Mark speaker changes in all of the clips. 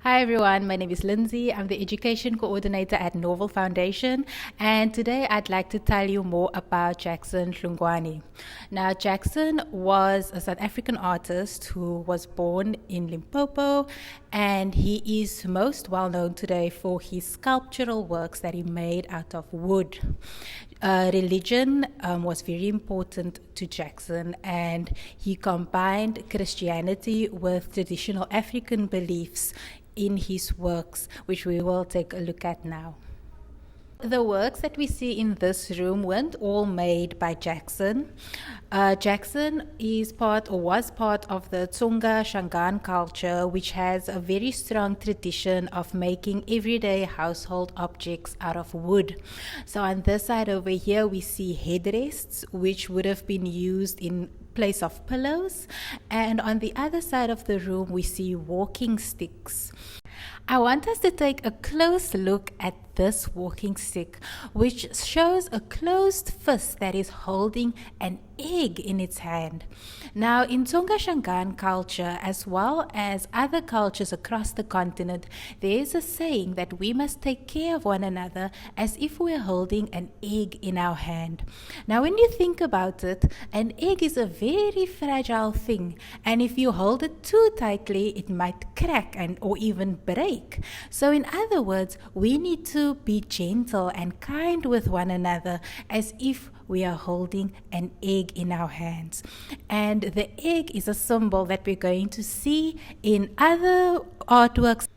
Speaker 1: Hi everyone, my name is Lindsay. I'm the Education Coordinator at Norval Foundation, and today I'd like to tell you more about Jackson Hlungwani. Now, Jackson was a South African artist who was born in Limpopo, and he is most well known today for his sculptural works that he made out of wood. Religion was very important to Jackson, and he combined Christianity with traditional African beliefs in his works, which we will take a look at now. The works that we see in this room weren't all made by Jackson. Jackson is part or was part of the Tsonga Shangaan culture, which has a very strong tradition of making everyday household objects out of wood. So on this side over here, we see headrests, which would have been used in place of pillows. And on the other side of the room, we see walking sticks. I want us to take a close look at this walking stick, which shows a closed fist that is holding an egg in its hand. Now, in Tsonga Shangaan culture, as well as other cultures across the continent, there is a saying that we must take care of one another as if we're holding an egg in our hand. Now, when you think about it, an egg is a very fragile thing, and if you hold it too tightly, it might crack or even break. So, in other words, we need to be gentle and kind with one another as if we are holding an egg in our hands. And the egg is a symbol that we're going to see in other artworks.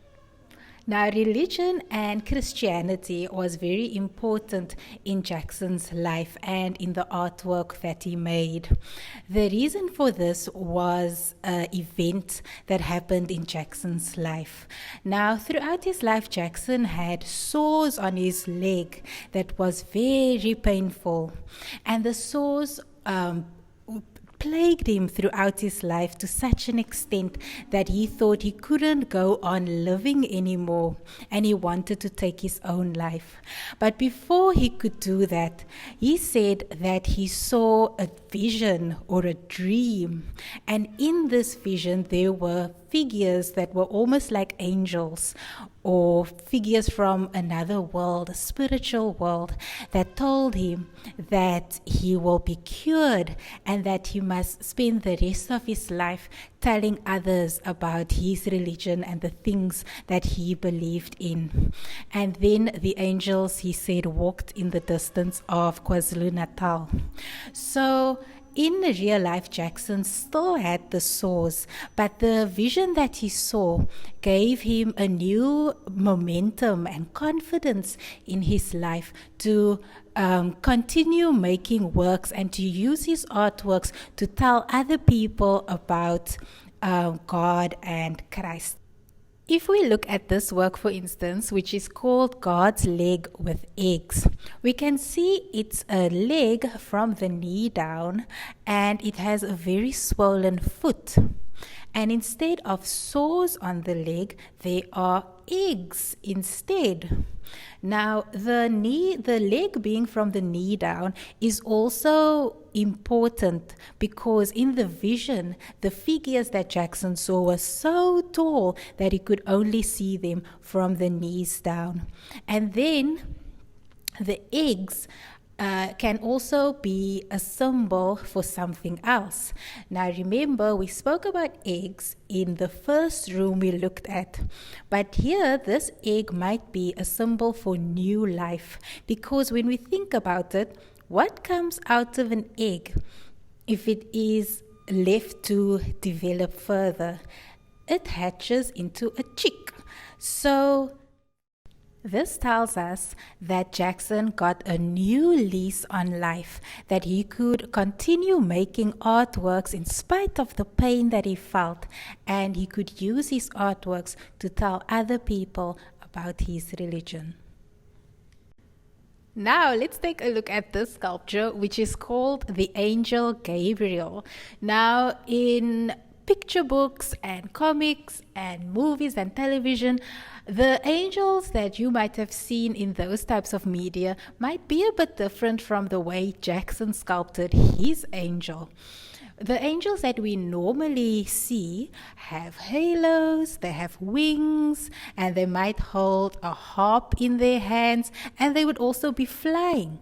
Speaker 1: Now, religion and Christianity was very important in Jackson's life and in the artwork that he made. The reason for this was an event that happened in Jackson's life. Now, throughout his life, Jackson had sores on his leg that was very painful. And the sores plagued him throughout his life to such an extent that he thought he couldn't go on living anymore, and he wanted to take his own life. But before he could do that, he said that he saw a vision or a dream, and in this vision there were figures that were almost like angels or figures from another world, a spiritual world, that told him that he will be cured and that he must spend the rest of his life telling others about his religion and the things that he believed in. And then the angels, he said, walked in the distance of KwaZulu-Natal. So in real life, Jackson still had the sores, but the vision that he saw gave him a new momentum and confidence in his life to continue making works and to use his artworks to tell other people about God and Christ. If we look at this work, for instance, which is called God's Leg with Eggs, we can see it's a leg from the knee down, and it has a very swollen foot. And instead of sores on the leg, there are eggs instead. Now, the leg being from the knee down is also important because in the vision, the figures that Jackson saw were so tall that he could only see them from the knees down. And then the eggs can also be a symbol for something else. Now remember, we spoke about eggs in the first room we looked at, but here this egg might be a symbol for new life, because when we think about it, what comes out of an egg if it is left to develop further? It hatches into a chick. So this tells us that Jackson got a new lease on life, that he could continue making artworks in spite of the pain that he felt, and he could use his artworks to tell other people about his religion. Now, let's take a look at this sculpture, which is called the Angel Gabriel. Now, in picture books and comics and movies and television, the angels that you might have seen in those types of media might be a bit different from the way Jackson sculpted his angel. The angels that we normally see have halos, they have wings, and they might hold a harp in their hands, and they would also be flying.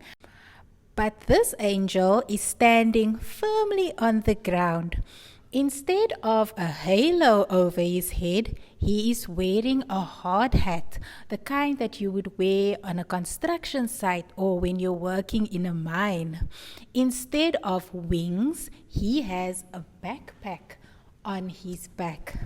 Speaker 1: But this angel is standing firmly on the ground. Instead of a halo over his head, he is wearing a hard hat, the kind that you would wear on a construction site or when you're working in a mine. Instead of wings, he has a backpack on his back.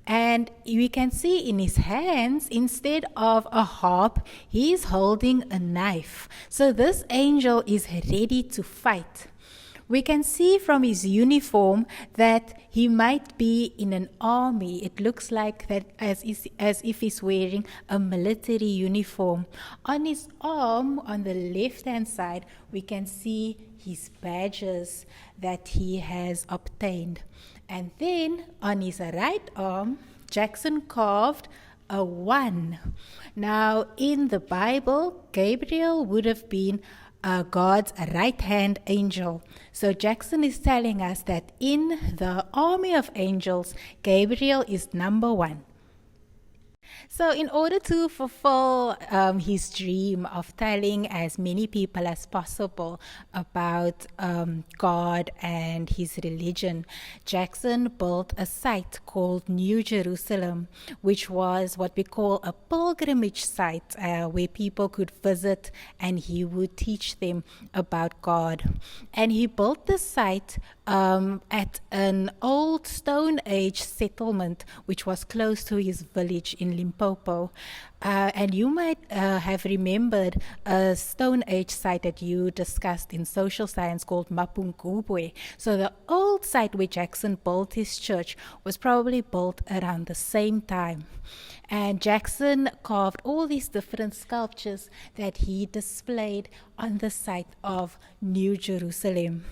Speaker 1: And we can see in his hands, instead of a harp, he is holding a knife. So this angel is ready to fight. We can see from his uniform that he might be in an army. It looks like that as if he's wearing a military uniform. On his arm, on the left-hand side, we can see his badges that he has obtained. And then on his right arm, Jackson carved a 1. Now, in the Bible, Gabriel would have been God's right-hand angel. So Jackson is telling us that in the army of angels, Gabriel is number 1. So in order to fulfill his dream of telling as many people as possible about God and his religion, Jackson built a site called New Jerusalem, which was what we call a pilgrimage site where people could visit and he would teach them about God. And he built the site at an old Stone Age settlement which was close to his village in Limpopo. And you might have remembered a Stone Age site that you discussed in social science called Mapungubwe. So the old site where Jackson built his church was probably built around the same time. And Jackson carved all these different sculptures that he displayed on the site of New Jerusalem.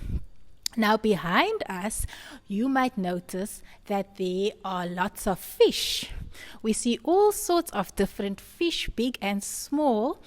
Speaker 1: Now behind us, you might notice that there are lots of fish. We see all sorts of different fish, big and small.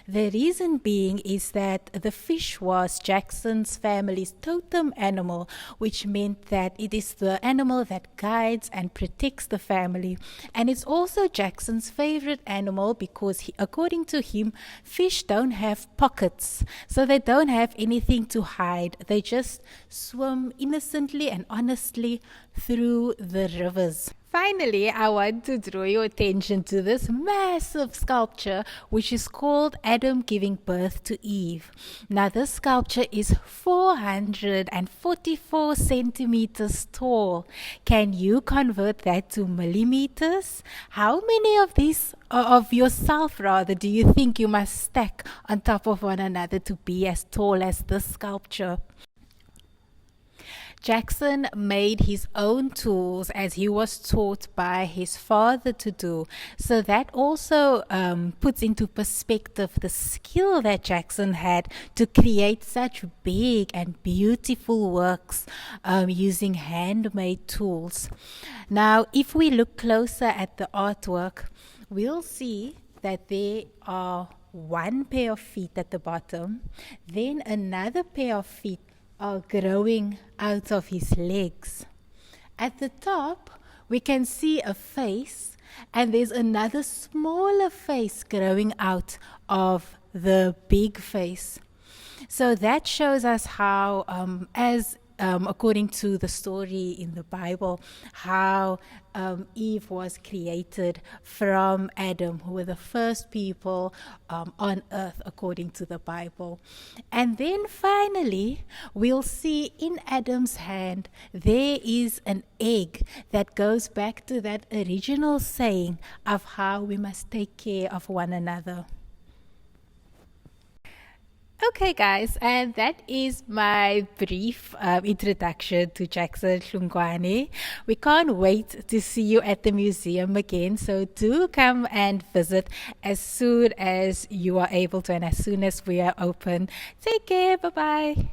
Speaker 1: The reason being is that the fish was Jackson's family's totem animal, which meant that it is the animal that guides and protects the family. And it's also Jackson's favorite animal because, according to him, fish don't have pockets. So they don't have anything to hide. They just swim innocently and honestly through the rivers. Finally, I want to draw your attention to this massive sculpture, which is called Adam Giving Birth to Eve. Now, this sculpture is 444 centimeters tall. Can you convert that to millimeters? How many of these, of yourself rather, do you think you must stack on top of one another to be as tall as this sculpture? Jackson made his own tools as he was taught by his father to do. So that also puts into perspective the skill that Jackson had to create such big and beautiful works using handmade tools. Now, if we look closer at the artwork, we'll see that there are one pair of feet at the bottom, then another pair of feet are growing out of his legs. At the top, we can see a face, and there's another smaller face growing out of the big face. So that shows us how, according to the story in the Bible, how Eve was created from Adam, who were the first people on earth, according to the Bible. And then finally, we'll see in Adam's hand, there is an egg that goes back to that original saying of how we must take care of one another. Okay, guys, and that is my brief introduction to Jackson Hlungwani. We can't wait to see you at the museum again, so do come and visit as soon as you are able to and as soon as we are open. Take care, bye-bye.